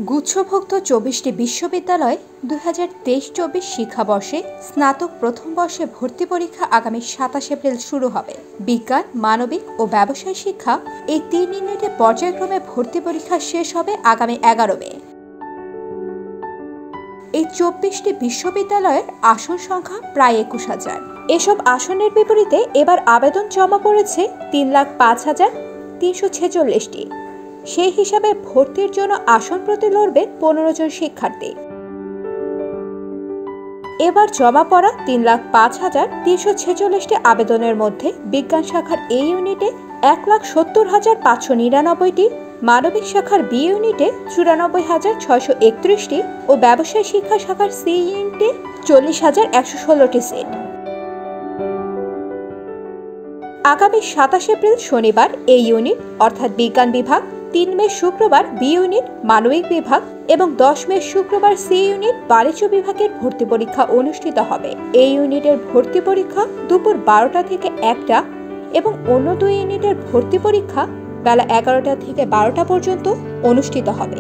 গুচ্ছভুক্ত ২৪টি বিশ্ববিদ্যালয় ২০২৩-২৪ শিক্ষাবর্ষে স্নাতক প্রথম বর্ষে ভর্তি পরীক্ষা আগামী ২৭ এপ্রিল শুরু হবে। বিজ্ঞান, মানবিক ও ব্যবসায় শিক্ষা এই ৩ ইউনিটে পর্যায়ক্রমে ভর্তি পরীক্ষা শেষ হবে আগামী ১১ মে। এই ২৪টি বিশ্ববিদ্যালয়ের আসন সংখ্যা প্রায় ২১,০০০। এসব আসনের বিপরীতে এবার আবেদন জমা পড়েছে ৩,০৫,৩৪৬টি। সেই হিসাবে ভর্তির জন্য আসন প্রতি লড়বে ১৫ জন শিক্ষার্থী। এবার জমা পড়া ৩,০৫,৩৪৬টি আবেদনের মধ্যে বিজ্ঞান শাখার এ ইউনিটে ১,৭০,৫৯৯টি, মানবিক শাখার বি ইউনিটে ৯৪,৬৩১টি ও ব্যবসায় শিক্ষা শাখার সি ইউনিটে ৪০,১১৬টি সিট। আগামী ২৭ এপ্রিল শনিবার এই ইউনিট অর্থাৎ বিজ্ঞান বিভাগ, ৩ মে শুক্রবার বি ইউনিট মানবিক বিভাগ এবং ১০ মে শুক্রবার সি ইউনিট বাণিজ্য বিভাগের ভর্তি পরীক্ষা অনুষ্ঠিত হবে। এই ইউনিটের ভর্তি পরীক্ষা দুপুর ১২টা থেকে ১টা এবং অন্য ২ ইউনিটের ভর্তি পরীক্ষা বেলা ১১টা থেকে ১২টা পর্যন্ত অনুষ্ঠিত হবে।